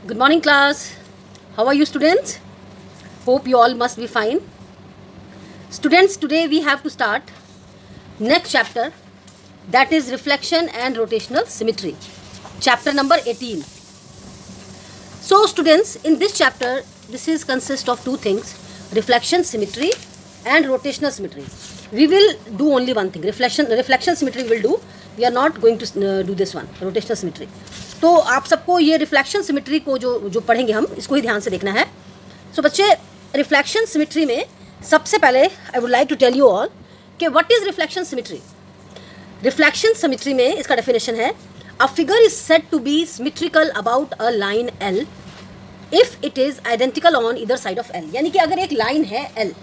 Good morning, class. How are you, students? Hope you all must be fine. Students, today we have to start next chapter, that is reflection and rotational symmetry. Chapter number 18. So, students, in this chapter, this is consist of two things: reflection symmetry and rotational symmetry. We will do only one thing. Reflection symmetry we will do. We are not going to do this one, rotational symmetry. तो आप सबको ये reflection symmetry को जो पढ़ेंगे हम, इसको ही ध्यान से देखना है. सो बच्चे, रिफ्लेक्शन सिमेट्री में सबसे पहले I would like to tell you all कि what is reflection symmetry. Reflection symmetry में इसका डेफिनेशन है: a figure is said to be symmetrical about a line L if it is identical on either side of L. यानी कि अगर एक line है L,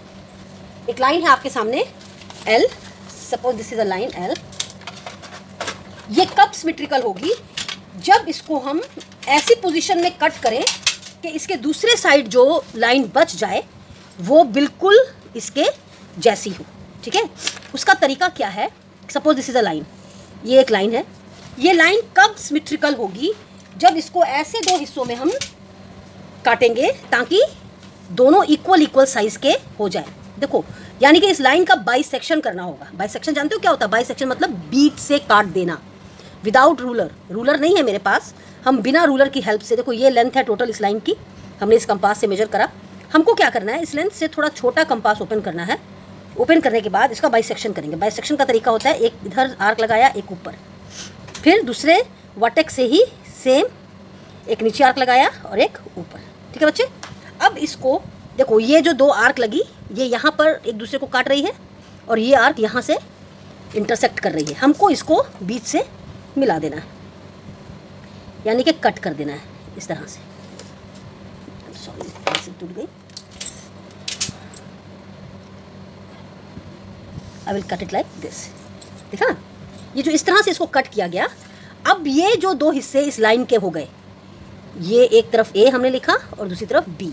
एक लाइन है आपके सामने L, suppose this is a line L, ये कब सिमेट्रिकल होगी? जब इसको हम ऐसी पोजीशन में कट करें कि इसके दूसरे साइड जो लाइन बच जाए वो बिल्कुल इसके जैसी हो. ठीक है, उसका तरीका क्या है? Suppose this is a line, ये एक लाइन है. ये लाइन कब सिमेट्रिकल होगी? जब इसको ऐसे दो हिस्सों में हम काटेंगे ताकि दोनों इक्वल साइज के हो जाए. देखो, यानी कि इस लाइन का बाइसेक्शन करना होगा. बाइसेक्शन जानते हो क्या होता है? बाइसेक्शन मतलब बीच से काट देना विदाउट रूलर. रूलर नहीं है मेरे पास, हम बिना रूलर की हेल्प से, देखो ये लेंथ है टोटल इस लाइन की, हमने इस कंपास से मेजर करा. हमको क्या करना है? इस लेंथ से थोड़ा छोटा कंपास ओपन करना है. ओपन करने के बाद इसका बाइसेक्शन करेंगे. बाइसेक्शन का तरीका होता है, एक इधर आर्क लगाया, एक ऊपर, फिर दूसरे वर्टेक्स से ही सेम एक नीचे आर्क लगाया और एक ऊपर. ठीक है बच्चे, अब इसको देखो, ये जो दो आर्क लगी ये यहाँ पर एक दूसरे को काट रही है और ये आर्क यहाँ से इंटरसेक्ट कर रही है. हमको इसको बीच से मिला देना है, यानी कि कट कर देना है इस तरह से. सॉरी, टूट गई. I will cut it like this. देखा, ये जो इस तरह से इसको कट किया गया. अब ये जो दो हिस्से इस लाइन के हो गए, ये एक तरफ ए हमने लिखा और दूसरी तरफ बी,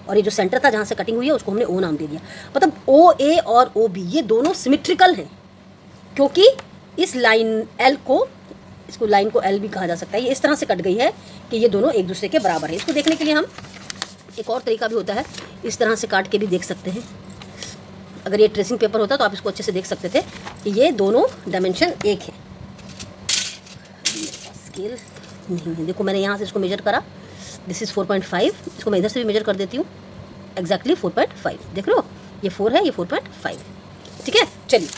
और ये जो सेंटर था जहाँ से कटिंग हुई है उसको हमने ओ नाम दे दिया. मतलब ओ ए और ओ बी ये दोनों सिमेट्रिकल हैं, क्योंकि इस लाइन एल को, इसको लाइन को एल भी कहा जा सकता है, ये इस तरह से कट गई है कि ये दोनों एक दूसरे के बराबर है. इसको देखने के लिए हम एक और तरीका भी होता है, इस तरह से काट के भी देख सकते हैं. अगर ये ट्रेसिंग पेपर होता तो आप इसको अच्छे से देख सकते थे कि ये दोनों डायमेंशन एक है. स्केल नहीं है, देखो मैंने यहाँ से इसको मेजर करा, दिस इज़ 4.5. इसको मैं इधर से भी मेजर कर देती हूँ, एग्जैक्टली 4.5. देख रहे हो, ये 4 है, ये 4.5. ठीक है, चलिए,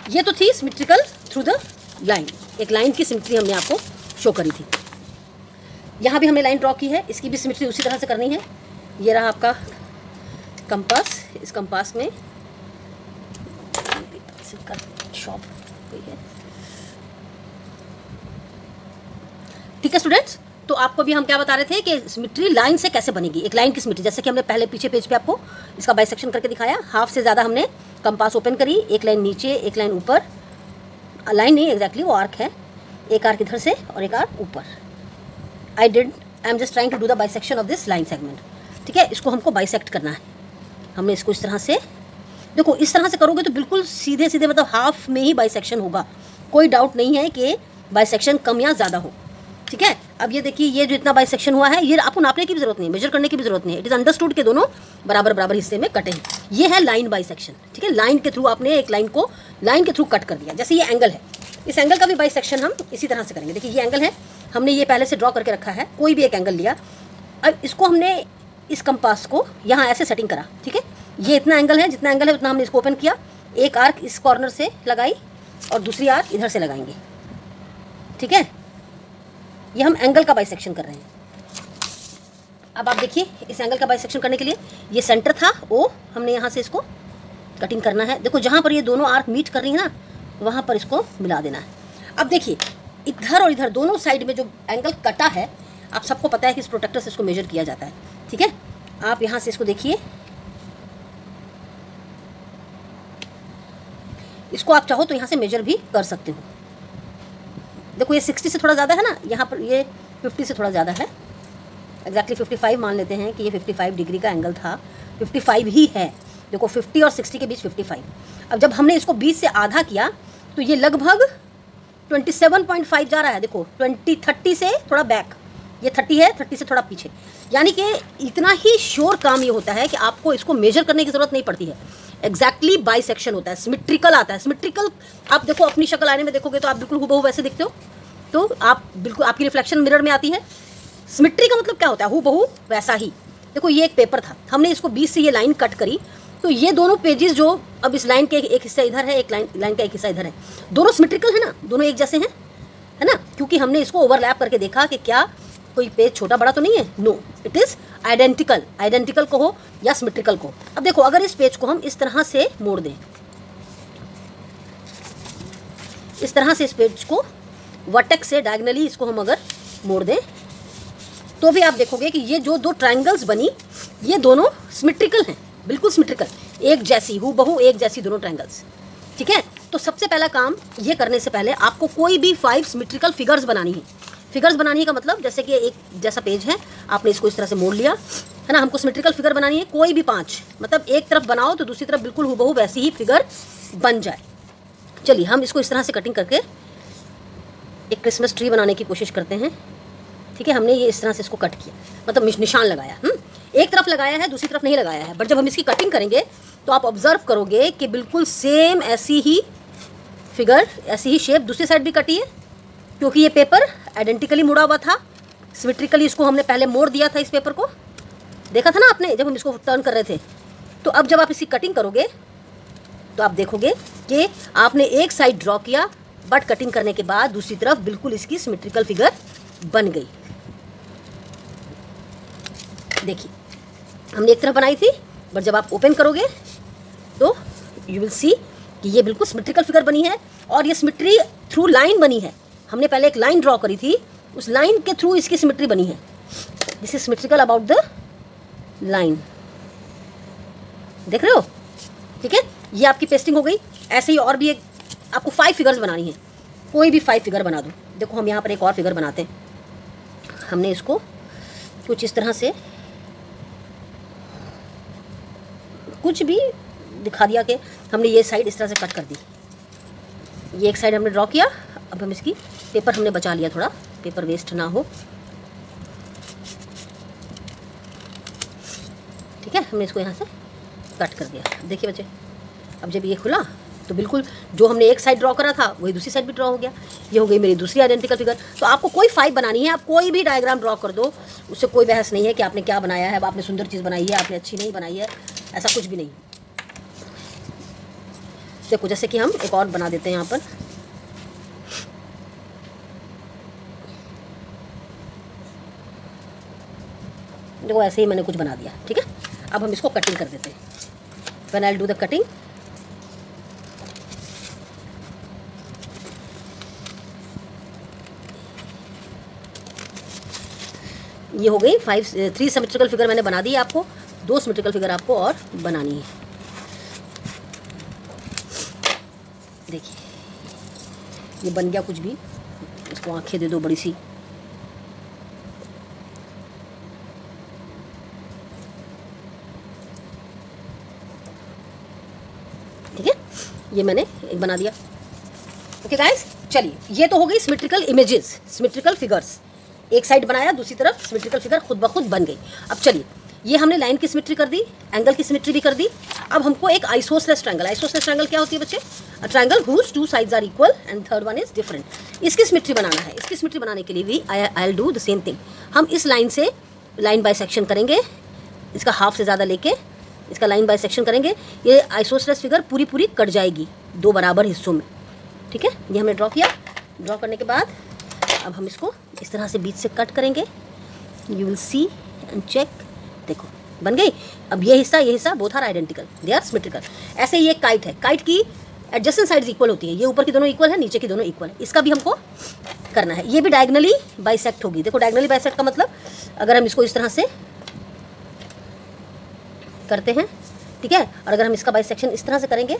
ये तो थी सिमेट्रिकल थ्रू द लाइन. एक लाइन की सिमेट्री हमने आपको शो करी थी. यहाँ भी हमने लाइन ड्रॉ की है, इसकी भी सिमेट्री उसी तरह से करनी है. ये रहा आपका कंपास, इस कंपास में शॉप कोई है. ठीक है स्टूडेंट्स, तो आपको भी हम क्या बता रहे थे कि सिमेट्री लाइन से कैसे बनेगी. एक लाइन की सिमेट्री, जैसे कि हमने पहले पीछे पेज पे आपको इसका बाइसेक्शन करके दिखाया. हाफ से ज़्यादा हमने कंपास ओपन करी, एक लाइन नीचे एक लाइन ऊपर, लाइन नहीं एग्जैक्टली वो आर्क है, एक आर्क इधर से और एक आर्क ऊपर. I am just trying to do the bisection of this line segment. ठीक है, इसको हमको बाइसेक्ट करना है. हमने इसको इस तरह से, देखो इस तरह से करोगे तो बिल्कुल सीधे सीधे, मतलब हाफ में ही बाइसेक्शन होगा. कोई डाउट नहीं है कि बाइसेक्शन कम या ज़्यादा हो. ठीक है, अब ये देखिए, ये जो इतना बाइसेक्शन हुआ है ये आपको नापने की भी जरूरत नहीं है, मेजर करने की भी जरूरत नहीं है. इट इज़ अंडरस्टूड के दोनों बराबर बराबर हिस्से में कटे हैं. ये है लाइन बाइसेक्शन. ठीक है, लाइन के थ्रू आपने एक लाइन को लाइन के थ्रू कट कर दिया. जैसे ये एंगल है, इस एंगल का भी बाइसेक्शन हम इसी तरह से करेंगे. देखिए ये एंगल है, हमने ये पहले से ड्रॉ करके रखा है, कोई भी एक एंगल लिया. अब इसको हमने इस कंपास को यहाँ ऐसे सेटिंग करा. ठीक है, ये इतना एंगल है, जितना एंगल है उतना हमने इसको ओपन किया. एक आर्क इस कॉर्नर से लगाई और दूसरी आर्क इधर से लगाएंगे. ठीक है, ये हम एंगल का बाइसेक्शन कर रहे हैं. अब आप देखिए, इस एंगल का बाइसेक्शन करने के लिए ये सेंटर था ओ, हमने यहाँ से इसको कटिंग करना है. देखो जहाँ पर ये दोनों आर्क मीट कर रही है ना, वहाँ पर इसको मिला देना है. अब देखिए, इधर और इधर दोनों साइड में जो एंगल कटा है, आप सबको पता है कि इस प्रोटेक्टर से इसको मेजर किया जाता है. ठीक है, आप यहाँ से इसको देखिए, इसको आप चाहो तो यहाँ से मेजर भी कर सकते हो. देखो ये 60 से थोड़ा ज़्यादा है ना, यहाँ पर ये 50 से थोड़ा ज़्यादा है. एग्जैक्टली 55 मान लेते हैं कि ये 55 डिग्री का एंगल था, 55 ही है. देखो 50 और 60 के बीच 55. अब जब हमने इसको 20 से आधा किया तो ये लगभग 27.5 जा रहा है. देखो 30 से थोड़ा बैक, ये 30 है, 30 से थोड़ा पीछे। यानी कि इतना ही श्योर काम ये होता है कि आपको इसको मेजर करने की ज़रूरत नहीं पड़ती है। एग्जैक्टली बाइसेक्शन होता है, सिमेट्रिकल आता है। सिमेट्रिकल आप देखो, अपनी शक्ल आईने में देखोगे तो आप बिल्कुल हूबहू वैसे दिखते हो, तो आप बिल्कुल आपकी रिफ्लेक्शन मिरर में आती है। सिमेट्री का मतलब क्या होता है? हूबहू वैसा ही। देखो ये एक पेपर था, हमने इसको बीच से ये लाइन कट करी, तो ये दोनों पेजेस जो अब इस लाइन के एक हिस्सा इधर है, एक लाइन का एक हिस्सा इधर है, दोनों सिमेट्रिकल है ना, दोनों एक जैसे हैं, है ना, क्योंकि हमने इसको ओवरलैप करके देखा कि क्या कोई पेज छोटा बड़ा तो नहीं है। No, it is identical. Identical को हो या सिमेट्रिकल को। अब देखो, अगर इस पेज को हम इस तरह से मोड़ दें, इस तरह से इस पेज को वर्टेक्स से डायगनली इसको हम अगर मोड़ दें, तो भी आप देखोगे कि ये जो दो ट्रायंगल्स बनी, ये दोनों सिमेट्रिकल हैं, बिल्कुल सिमेट्रिकल, एक जैसी, हूबहू एक जैसी दोनों ट्रायंगल्स। ठीक है, तो सबसे पहला काम ये करने से पहले आपको कोई भी 5 सिमेट्रिकल फिगर्स बनानी है। फिगर्स बनाने का मतलब जैसे कि एक जैसा पेज है, आपने इसको इस तरह से मोड़ लिया, है ना, हमको सिमेट्रिकल फिगर बनानी है, कोई भी 5, मतलब एक तरफ बनाओ तो दूसरी तरफ बिल्कुल हूबहू वैसी ही फिगर बन जाए। चलिए हम इसको इस तरह से कटिंग करके एक क्रिसमस ट्री बनाने की कोशिश करते हैं। ठीक है, हमने ये इस तरह से इसको कट किया, मतलब निशान लगाया, एक तरफ लगाया है, दूसरी तरफ नहीं लगाया है। बट जब हम इसकी कटिंग करेंगे तो आप ऑब्जर्व करोगे कि बिल्कुल सेम ऐसी ही फिगर, ऐसी ही शेप दूसरी साइड भी कटी है, क्योंकि ये पेपर आइडेंटिकली मुड़ा हुआ था। सिमेट्रिकली इसको हमने पहले मोड़ दिया था, इस पेपर को देखा था ना आपने जब हम इसको टर्न कर रहे थे। तो अब जब आप इसकी कटिंग करोगे तो आप देखोगे कि आपने एक साइड ड्रॉ किया, बट कटिंग करने के बाद दूसरी तरफ बिल्कुल इसकी सिमेट्रिकल फिगर बन गई। देखिए, हमने एक तरफ बनाई थी, बट जब आप ओपन करोगे तो यू विल सी कि ये बिल्कुल सिमेट्रिकल फिगर बनी है, और ये सिमेट्री थ्रू लाइन बनी है। हमने पहले एक लाइन ड्रॉ करी थी, उस लाइन के थ्रू इसकी सिमेट्री बनी है। This is symmetrical about the line, देख रहे हो? ठीक है, ये आपकी पेस्टिंग हो गई। ऐसे ही और भी एक आपको 5 फिगर्स बनानी है, कोई भी 5 फिगर बना दो। देखो हम यहाँ पर एक और फिगर बनाते हैं। हमने इसको कुछ इस तरह से कुछ भी दिखा दिया कि हमने ये साइड इस तरह से कट कर दी, ये एक साइड हमने ड्रॉ किया। अब हम इसकी पेपर हमने बचा लिया, थोड़ा पेपर वेस्ट ना हो। ठीक है, हमने इसको यहाँ से कट कर दिया। देखिए बच्चे, अब जब ये खुला तो बिल्कुल जो हमने एक साइड ड्रॉ करा था वही दूसरी साइड भी ड्रॉ हो गया। ये हो गई मेरी दूसरी आइडेंटिकल फिगर। तो आपको कोई 5 बनानी है, आप कोई भी डायग्राम ड्रॉ कर दो, उससे कोई बहस नहीं है कि आपने क्या बनाया है, आपने सुंदर चीज़ बनाई है, आपने अच्छी नहीं बनाई है, ऐसा कुछ भी नहीं। देखो जैसे कि हम एक और बना देते हैं यहाँ पर। देखो ऐसे ही मैंने कुछ बना दिया। ठीक है, अब हम इसको कटिंग कर देते हैं। When I will do the cutting, ये हो गई 3 सिमेट्रिकल फिगर मैंने बना दी है। आपको 2 सिमेट्रिकल फिगर आपको और बनानी है। देखिए ये बन गया कुछ भी, इसको आंखें दे दो बड़ी सी। ठीक है, ये मैंने एक बना दिया। ओके गाइस, चलिए ये तो हो गई सिमेट्रिकल इमेजेस, सिमेट्रिकल फिगर्स। एक साइड बनाया, दूसरी तरफ सिमेट्रिकल फिगर खुद ब खुद बन गई। अब चलिए, ये हमने लाइन की सिमेट्री कर दी, एंगल की सिमेट्री भी कर दी। अब हमको एक आइसोसेलेस ट्रायंगल, आइसोसेलेस ट्रायंगल क्या होती है बच्चे? A triangle whose 2 sides are equal and third one is different. इसकी सिमेट्री बनाना है। इसकी सिमेट्री बनाने के लिए भी I will do the same thing. हम इस लाइन से लाइन बाइसेक्शन करेंगे, इसका हाफ से ज़्यादा लेके इसका लाइन बाइसेक्शन करेंगे। ये आइसोसेलेस फिगर पूरी पूरी कट जाएगी 2 बराबर हिस्सों में। ठीक है, ये हमने ड्रॉ किया। ड्रॉ करने के बाद अब हम इसको इस तरह से बीच से कट करेंगे। You will see and check. देखो बन गई। अब ये हिस्सा both are identical, they are symmetrical. ऐसे ही एक काइट है, काइट की एडजेसेंट साइड्स इक्वल होती है। ये ऊपर की दोनों इक्वल है, नीचे की दोनों इक्वल है। इसका भी हमको करना है। ये भी डायगनली बाइसेक्ट होगी। देखो डायगनली बाइसेक्ट का मतलब, अगर हम इसको इस तरह से करते हैं, ठीक है, और अगर हम इसका बाइसेक्शन इस तरह से करेंगे,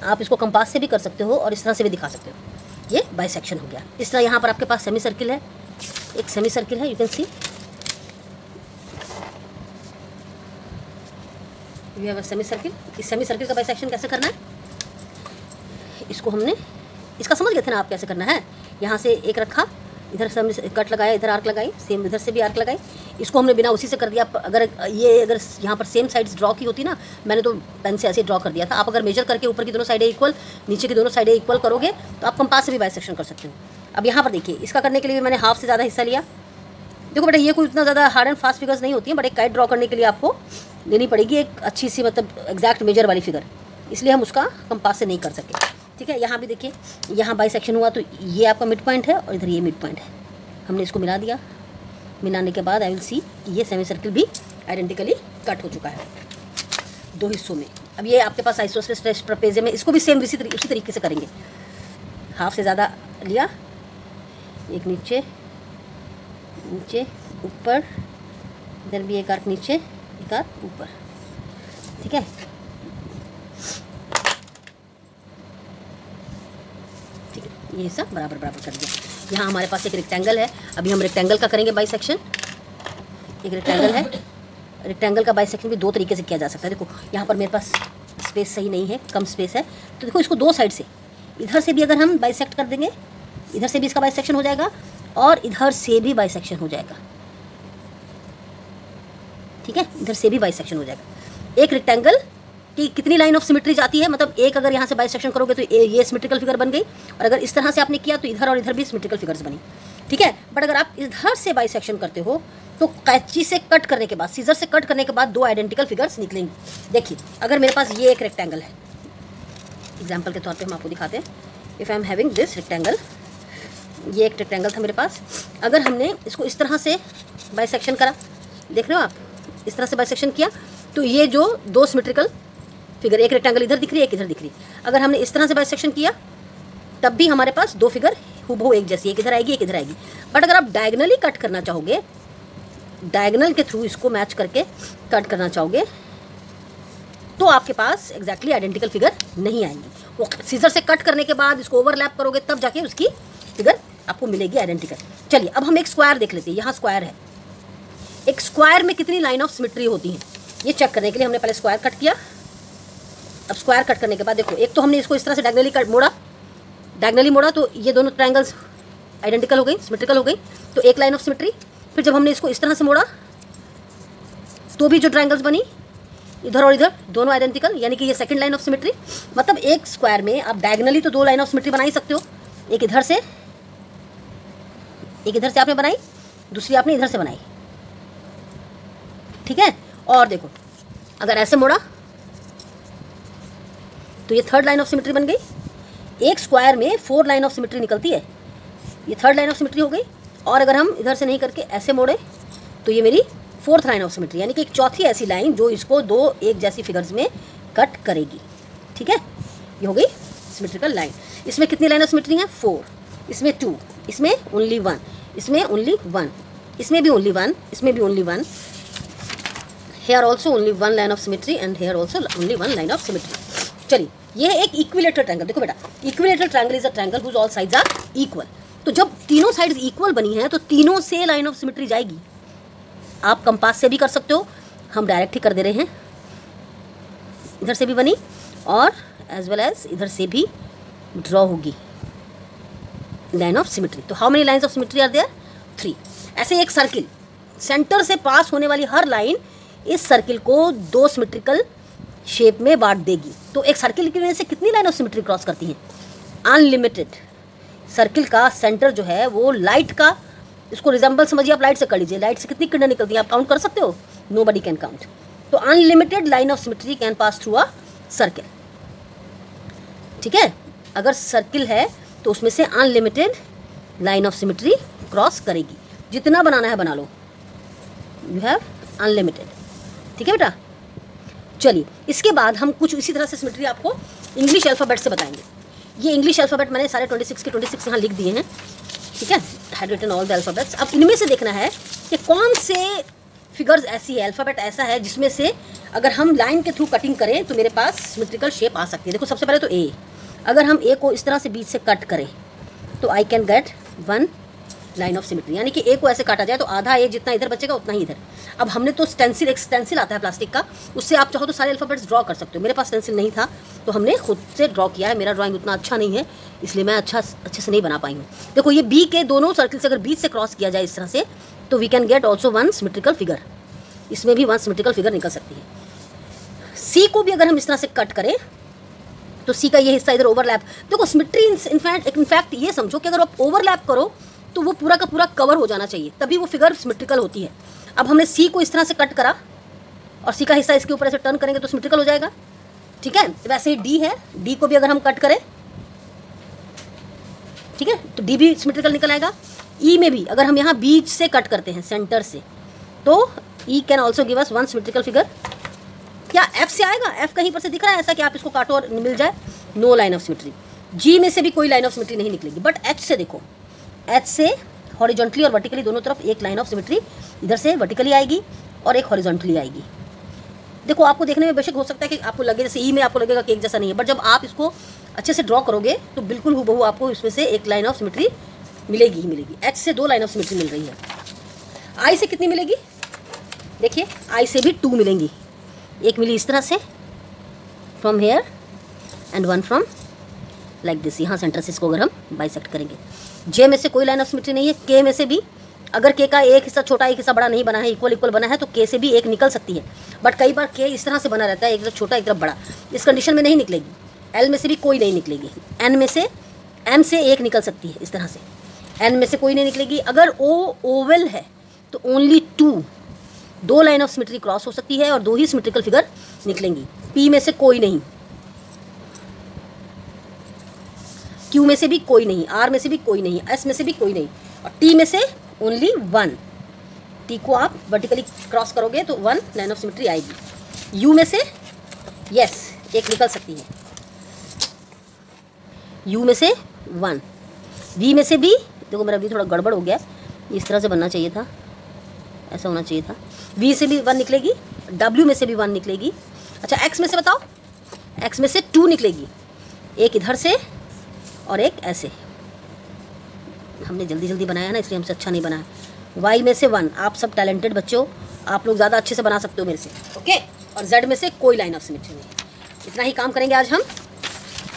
आप इसको कंपास से भी कर सकते हो और इस तरह से भी दिखा सकते हो। ये बाइसेक्शन हो गया। इस तरह यहाँ पर आपके पास सेमी सर्किल है, एक सेमी सर्किल है, you can see you have a semi circle. इस सेमी सर्किल का बाइसेक्शन कैसे करना है, इसको हमने, इसका समझ गए थे ना आप कैसे करना है। यहाँ से एक रखा, इधर से हमने कट लगाया, इधर आर्क लगाई, सेम इधर से भी आर्क लगाई। इसको हमने बिना उसी से कर दिया। अगर यहाँ पर सेम साइड्स ड्रॉ की होती ना, मैंने तो पेन से ऐसे ड्रॉ कर दिया था। आप अगर मेजर करके ऊपर की दोनों साइडें इक्वल, नीचे की दोनों साइडें इक्वल करोगे तो आप कंपास से भी बाइसेक्शन कर सकते हो। अब यहाँ पर देखिए, इसका करने के लिए मैंने हाफ से ज़्यादा हिस्सा लिया। देखो बेटा, ये कोई इतना ज़्यादा हार्ड एंड फास्ट फिगर्स नहीं होती है, बट एक काइट ड्रॉ करने के लिए आपको लेनी पड़ेगी एक अच्छी सी, मतलब एग्जैक्ट मेजर वाली फिगर, इसलिए हम उसका कंपास से नहीं कर सके। ठीक है, यहाँ भी देखिए, यहाँ बाइसेक्शन हुआ तो ये आपका मिड पॉइंट है और इधर ये मिड पॉइंट है। हमने इसको मिला दिया। मिलाने के बाद आई विल सी ये सेमी सर्किल भी आइडेंटिकली कट हो चुका है दो हिस्सों में। अब ये आपके पास आइसोसेलेस ट्रेपेजियम में, इसको भी सेम उसी तरीके से करेंगे। हाफ से ज़्यादा लिया, एक नीचे नीचे ऊपर, इधर भी एक आर्क नीचे, एक आर्क ऊपर। ठीक है, ठीक है, ये सब बराबर बराबर कर दिया। यहाँ हमारे पास एक रेक्टेंगल है, अभी हम रेक्टेंगल का करेंगे बाइसेक्शन। एक रेक्टेंगल है, रेक्टेंगल का बाइसेक्शन भी दो तरीके से किया जा सकता है। देखो यहाँ पर मेरे पास स्पेस सही नहीं है, कम स्पेस है, तो देखो इसको दो साइड से, इधर से भी अगर हम बाइसेक्ट कर देंगे, इधर से भी इसका बाइसेक्शन हो जाएगा और इधर से भी बाइसेक्शन हो जाएगा। ठीक है, इधर से भी बाइसेक्शन हो जाएगा। एक रेक्टेंगल की कितनी लाइन ऑफ सिमेट्री जाती है, मतलब एक अगर यहाँ से बाइसेक्शन करोगे तो ये सिमेट्रिकल फिगर बन गई, और अगर इस तरह से आपने किया तो इधर और इधर भी सिमेट्रिकल फिगर्स बनी। ठीक है, बट अगर आप इधर से बाइसेक्शन करते हो तो कैंची से कट करने के बाद, सीजर से कट करने के बाद दो आइडेंटिकल फिगर्स निकलेंगे। देखिए, अगर मेरे पास ये एक रेक्टेंगल है, एग्जाम्पल के तौर पर हम आपको दिखाते हैं। If I am having this rectangle, ये एक रेक्टेंगल था मेरे पास, अगर हमने इसको इस तरह से बाइसेक्शन करा, देख रहे हो आप, इस तरह से बाइसेक्शन किया, तो ये जो दो सिमेट्रिकल फिगर, एक रेक्टेंगल इधर दिख रही है, एक इधर दिख रही है, अगर हमने इस तरह से बाइसेक्शन किया तब भी हमारे पास दो फिगर हूबहू एक जैसी, एक इधर आएगी एक इधर आएगी। बट अगर आप डायगनली कट करना चाहोगे, डायगनल के थ्रू इसको मैच करके कट करना चाहोगे, तो आपके पास एग्जैक्टली आइडेंटिकल फिगर नहीं आएंगी। वो सीजर से कट करने के बाद इसको ओवरलैप करोगे तब जाके उसकी फिगर आपको मिलेगी आइडेंटिकल। चलिए, अब हम एक स्क्वायर देख लेते हैं। यहाँ स्क्वायर है, एक स्क्वायर में कितनी लाइन ऑफ सिमेट्री होती है ये चेक करने के लिए हमने पहले स्क्वायर कट किया। अब स्क्वायर कट करने के बाद देखो, एक तो हमने इसको इस तरह से डायगनली मोड़ा तो ये दोनों ट्रायंगल्स आइडेंटिकल हो गई, सिमेट्रिकल हो गई, तो एक लाइन ऑफ सिमेट्री। फिर जब हमने इसको इस तरह से मोड़ा तो भी जो ट्रायंगल्स बनी इधर और इधर दोनों आइडेंटिकल, यानी कि ये सेकंड लाइन ऑफ सिमेट्री। मतलब एक स्क्वायर में आप डायगनली तो दो लाइन ऑफ सिमेट्री बना ही सकते हो, एक इधर से आपने बनाई, दूसरी आपने इधर से बनाई। ठीक है, और देखो अगर ऐसे मोड़ा तो ये थर्ड लाइन ऑफ सिमेट्री बन गई। एक स्क्वायर में 4 लाइन ऑफ सिमेट्री निकलती है, ये थर्ड लाइन ऑफ सिमेट्री हो गई। और अगर हम इधर से नहीं करके ऐसे मोड़े तो ये मेरी 4th लाइन ऑफ सिमेट्री, यानी कि एक चौथी ऐसी लाइन जो इसको दो एक जैसी फिगर्स में कट करेगी। ठीक है, ये हो गई सिमेट्रिकल लाइन। इसमें कितनी लाइन ऑफ सिमेट्री है? 4, इसमें 2, इसमें ओनली 1, इसमें ओनली 1, इसमें भी ओनली 1, इसमें भी only 1। Here also only 1 line of symmetry and here also only 1 line of symmetry. चलिए, ये है एक इक्विलेटरल ट्रायंगल। देखो बेटा, equilateral triangle is a triangle whose all sides are equal. तो जब तीनों साइड्स इक्वल बनी हैं तो तीनों से लाइन ऑफ सिमेट्री जाएगी। आप कंपास से भी कर सकते हो, हम डायरेक्ट ही कर दे रहे हैं। इधर से भी बनी और एज वेल एज इधर से भी ड्रॉ होगी लाइन ऑफ सिमेट्री। तो how many lines of symmetry are there? 3। ऐसे एक सर्किल, सेंटर से पास होने वाली हर लाइन इस सर्किल को दो सिमेट्रिकल शेप में बांट देगी। तो एक सर्किल की वजह से कितनी लाइन ऑफ सिमेट्री क्रॉस करती हैं? अनलिमिटेड। सर्किल का सेंटर जो है वो लाइट का, इसको रिजेंबल समझिए, आप लाइट से कर लीजिए। लाइट से कितनी किरणें निकलती हैं आप काउंट कर सकते हो? Nobody can count. तो unlimited line of symmetry can pass through a circle. ठीक है, अगर सर्किल है तो उसमें से unlimited line of symmetry cross करेगी। जितना बनाना है बना लो, यू हैव अनलिमिटेड। ठीक है बेटा, चलिए इसके बाद हम कुछ इसी तरह से सिमेट्री आपको इंग्लिश अल्फ़ाबेट से बताएंगे। ये इंग्लिश अल्फ़ाबेट मैंने सारे 26 के 26 यहाँ लिख दिए हैं। ठीक है, had written all the alphabets. अब इनमें से देखना है कि कौन से फिगर्स ऐसी है, अल्फ़ाबेट ऐसा है जिसमें से अगर हम लाइन के थ्रू कटिंग करें तो मेरे पास सिमेट्रिकल शेप आ सकती है। देखो सबसे पहले तो ए, अगर हम ए को इस तरह से बीच से कट करें तो I can get 1, line of symmetry, यानी कि ए को ऐसे काटा जाए तो आधा ए जितना इधर बचेगा उतना ही इधर। अब हमने तो स्टेंसिल, एक स्टेंसिल आता है प्लास्टिक का, उससे आप चाहो तो सारे अल्फ़ाबेट्स ड्रॉ कर सकते हो। मेरे पास स्टेंसिल नहीं था तो हमने खुद से ड्रॉ किया है। मेरा ड्राइंग उतना अच्छा नहीं है इसलिए मैं अच्छे से नहीं बना पाई हूँ। देखो ये बी के दोनों सर्कल से अगर बीच से क्रॉस किया जाए इस तरह से तो we can get also one symmetrical figure, इसमें भी वन सिमेट्रिकल फिगर निकल सकती है। सी को भी अगर हम इस तरह से कट करें तो सी का ये हिस्सा इधर ओवरलैप, देखो सिमेट्री इनफैक्ट ये समझो कि अगर आप ओवरलैप करो तो वो पूरा का पूरा कवर हो जाना चाहिए, तभी वो फिगर सिमेट्रिकल होती है। अब हमने सी को इस तरह से कट करा और सी का हिस्सा इसके ऊपर ऐसे टर्न करेंगे तो सिमेट्रिकल हो जाएगा, ठीक है। वैसे ही डी है, डी को भी अगर हम कट करें, ठीक है, तो डी भी सिमेट्रिकल निकल आएगा। ई में भी अगर हम यहाँ बीच से कट करते हैं सेंटर से तो E can also give us one symmetrical figure. क्या एफ से आएगा? एफ कहीं पर से दिख रहा है ऐसा कि आप इसको काटो और मिल जाए? No line of symmetry. G में से भी कोई लाइन ऑफ सिमेट्री नहीं निकलेगी, बट एच से देखो, एच से हॉरिजॉन्टली और वर्टिकली दोनों तरफ एक लाइन ऑफ सिमेट्री इधर से वर्टिकली आएगी और एक हॉरिजॉन्टली आएगी। देखो आपको देखने में बेशक हो सकता है कि आपको लगे जैसे ई में आपको लगेगा कि एक जैसा नहीं है, बट जब आप इसको अच्छे से ड्रॉ करोगे तो बिल्कुल हूबहू आपको इसमें से एक लाइन ऑफ सिमेट्री मिलेगी ही मिलेगी। एच से 2 लाइन ऑफ सिमेट्री मिल रही है। आई से कितनी मिलेगी? देखिए आई से भी 2 मिलेंगी, एक मिली इस तरह से from here and one from like this, यहाँ सेंटर से इसको अगर हम बाइसेक्ट करेंगे। जे में से कोई लाइन ऑफ सिमेट्री नहीं है। के में से भी अगर के का एक हिस्सा छोटा एक हिस्सा बड़ा नहीं बना है, इक्वल बना है तो के से भी एक निकल सकती है, बट कई बार के इस तरह से बना रहता है, एक तरफ छोटा एक तरफ बड़ा, इस कंडीशन में नहीं निकलेगी। एल में से भी कोई नहीं निकलेगी। एन में से, एम से एक निकल सकती है इस तरह से, एन में से कोई नहीं निकलेगी। अगर ओ ओवल है तो only 2 line of symmetry cross हो सकती है और 2 ही सिमेट्रिकल फिगर निकलेंगी। पी में से कोई नहीं, क्यू में से भी कोई नहीं, आर में से भी कोई नहीं, एस में से भी कोई नहीं, और टी में से ओनली 1। टी को आप वर्टिकली क्रॉस करोगे तो 1 लाइन ऑफ सिमेट्री आएगी। यू में से यस एक निकल सकती है, यू में से 1। वी में से भी, देखो मेरा वी थोड़ा गड़बड़ हो गया, इस तरह से बनना चाहिए था, ऐसा होना चाहिए था। वी से भी 1 निकलेगी, डब्ल्यू में से भी 1 निकलेगी। अच्छा एक्स में से बताओ, एक्स में से 2 निकलेगी, एक इधर से और एक ऐसे। हमने जल्दी जल्दी बनाया ना इसलिए हमसे अच्छा नहीं बना है। वाई में से 1, आप सब टैलेंटेड बच्चों, आप लोग ज़्यादा अच्छे से बना सकते हो मेरे से, ओके। और जेड में से कोई लाइन ऑफ सिमेट्री नहीं। इतना ही काम करेंगे आज हम।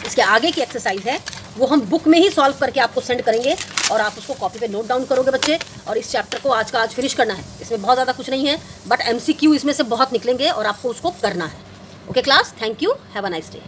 इसके आगे की एक्सरसाइज है वो हम बुक में ही सॉल्व करके आपको सेंड करेंगे और आप उसको कॉपी पे नोट डाउन करोगे बच्चे, और इस चैप्टर को आज का आज फिनिश करना है। इसमें बहुत ज़्यादा कुछ नहीं है, बट MCQ इसमें से बहुत निकलेंगे और आपको उसको करना है। Okay class, thank you, have a nice day.